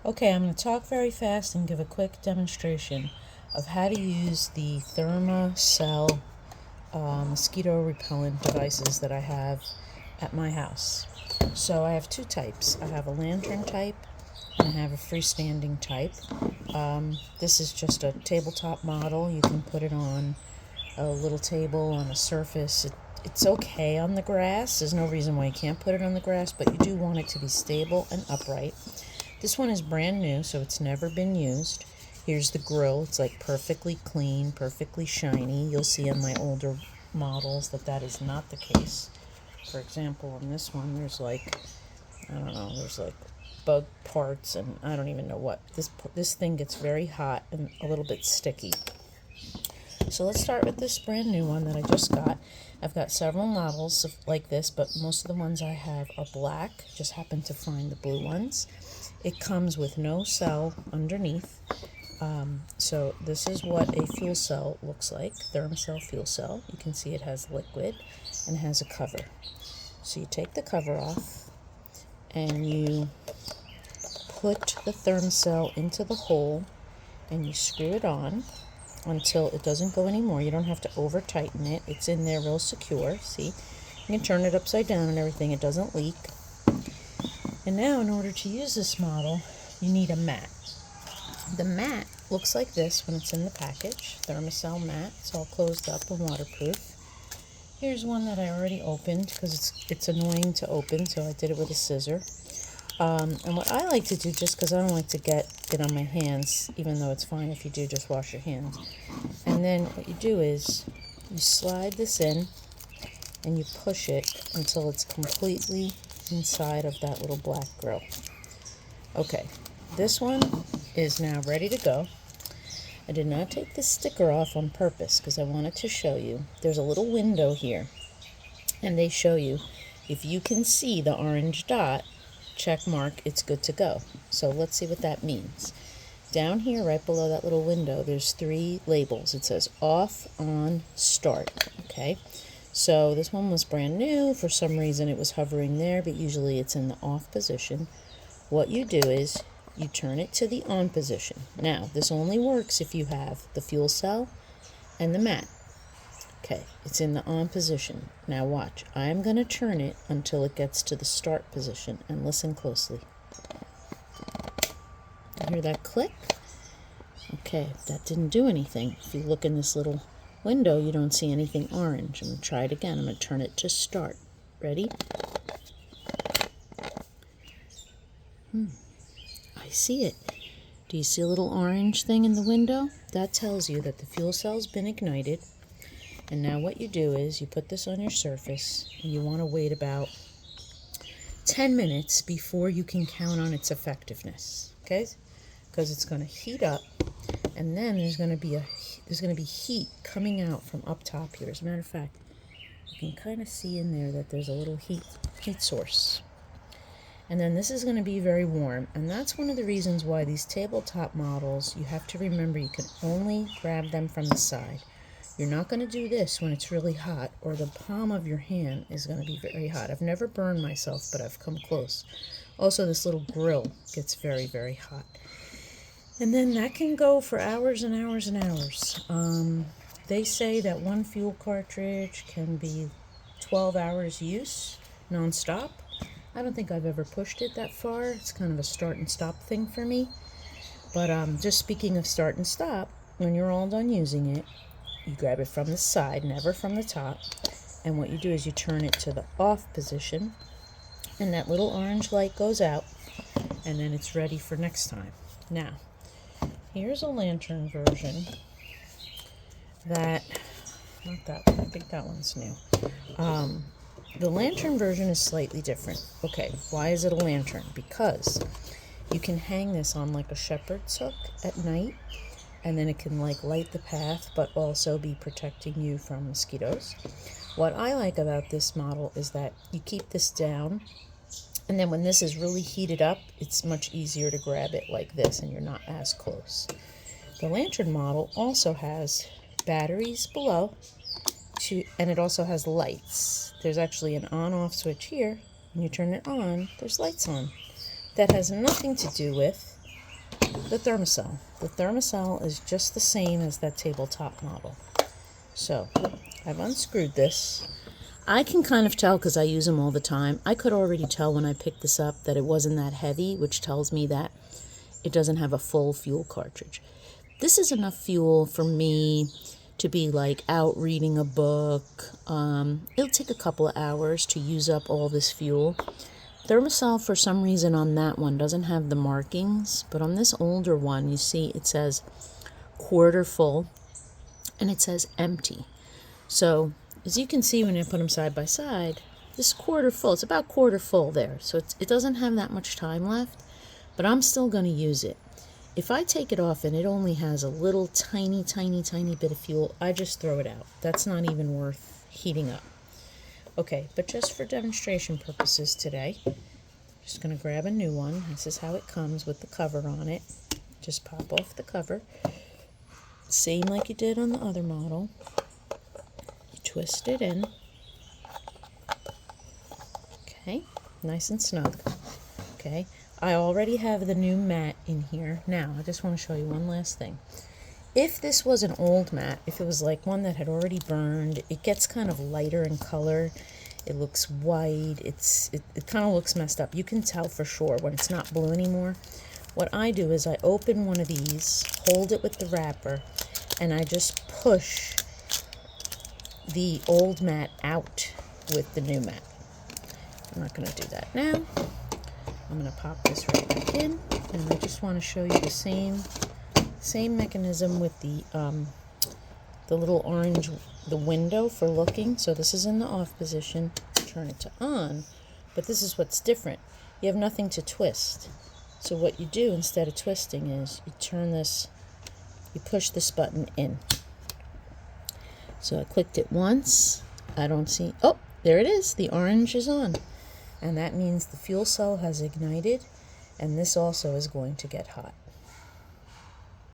Okay, I'm going to talk very fast and give a quick demonstration of how to use the Thermacell mosquito repellent devices that I have at my house. So I have two types. I have a lantern type and I have a freestanding type. This is just a tabletop model. You can put it on a little table, on a surface. It's okay on the grass. There's no reason why you can't put it on the grass, but you do want it to be stable and upright. This one is brand new, so it's never been used. Here's the grill. It's like perfectly clean, perfectly shiny. You'll see on my older models that is not the case. For example, on this one, there's like, I don't know, there's like bug parts and I don't even know what. This thing gets very hot and a little bit sticky. So let's start with this brand new one that I just got. I've got several models like this, but most of the ones I have are black. Just happened to find the blue ones. It comes with no cell underneath. So this is what a fuel cell looks like, Thermacell fuel cell. You can see it has liquid and has a cover. So you take the cover off and you put the Thermacell into the hole and you screw it on until it doesn't go anymore. You don't have to over tighten it. It's in there real secure. See, you can turn it upside down and everything. It doesn't leak. And now in order to use this model, you need a mat. The mat looks like this when it's in the package. Thermacell mat. It's all closed up and waterproof. Here's one that I already opened because it's annoying to open, so I did it with a scissor. And what I like to do, just because I don't like to get it on my hands, even though it's fine if you do, just wash your hands. And then what you do is you slide this in and you push it until it's completely inside of that little black grill. Okay, this one is now ready to go. I did not take the sticker off on purpose because I wanted to show you. There's a little window here, and they show you if you can see the orange dot, check mark, it's good to go. So let's see what that means. Down here, right below that little window, there's 3 labels. It says off, on, start. Okay, so this one was brand new. For some reason it was hovering there, but usually it's in the off position. What you do is you turn it to the on position. Now, this only works if you have the fuel cell and the mat. Okay, it's in the on position. Now watch. I'm going to turn it until it gets to the start position, and listen closely. You hear that click? Okay, that didn't do anything. If you look in this little window, you don't see anything orange. I'm going to try it again. I'm going to turn it to start. Ready? I see it. Do you see a little orange thing in the window? That tells you that the fuel cell's been ignited. And now what you do is you put this on your surface and you want to wait about 10 minutes before you can count on its effectiveness. Okay? Because it's going to heat up, and then there's going to be heat coming out from up top here. As a matter of fact, you can kind of see in there that there's a little heat source. And then this is going to be very warm, and that's one of the reasons why these tabletop models, you have to remember you can only grab them from the side. You're not going to do this when it's really hot, or the palm of your hand is going to be very hot. I've never burned myself, but I've come close. Also, this little grill gets very, very hot. And then that can go for hours and hours and hours. They say that one fuel cartridge can be 12 hours use, non-stop. I don't think I've ever pushed it that far. It's kind of a start and stop thing for me. But just speaking of start and stop, when you're all done using it, you grab it from the side, never from the top. And what you do is you turn it to the off position, and that little orange light goes out, and then it's ready for next time. Now, here's a lantern version not that one, I think that one's new. The lantern version is slightly different. Okay, why is it a lantern? Because you can hang this on like a shepherd's hook at night, and then it can like light the path, but also be protecting you from mosquitoes. What I like about this model is that you keep this down, and then when this is really heated up, it's much easier to grab it like this, and you're not as close. The lantern model also has batteries below, and it also has lights. There's actually an on-off switch here. When you turn it on, there's lights on. That has nothing to do with the Thermacell. The Thermacell is just the same as that tabletop model. So I've unscrewed this. I can kind of tell because I use them all the time. I could already tell when I picked this up that it wasn't that heavy, which tells me that it doesn't have a full fuel cartridge. This is enough fuel for me to be like out reading a book. It'll take a couple of hours to use up all this fuel. Thermacell, for some reason on that one, doesn't have the markings, but on this older one, you see it says quarter full and it says empty. So as you can see when I put them side by side, this quarter full, it's about quarter full there. So it doesn't have that much time left, but I'm still going to use it. If I take it off and it only has a little tiny bit of fuel, I just throw it out. That's not even worth heating up. Okay, but just for demonstration purposes today, I'm just going to grab a new one. This is how it comes with the cover on it. Just pop off the cover. Same like you did on the other model. You twist it in. Okay, nice and snug. Okay, I already have the new mat in here. Now, I just want to show you one last thing. If this was an old mat, if it was like one that had already burned, it gets kind of lighter in color. It looks white. It kind of looks messed up. You can tell for sure when it's not blue anymore. What I do is I open one of these, hold it with the wrapper, and I just push the old mat out with the new mat. I'm not going to do that now. I'm going to pop this right back in, and I just want to show you the same mechanism with the little orange, the window for looking. So this is in the off position. Turn it to on, but this is what's different. You have nothing to twist. So what you do instead of twisting is you turn this, you push this button in. So I clicked it once. I don't see, oh, there it is. The orange is on. And that means the fuel cell has ignited, and this also is going to get hot.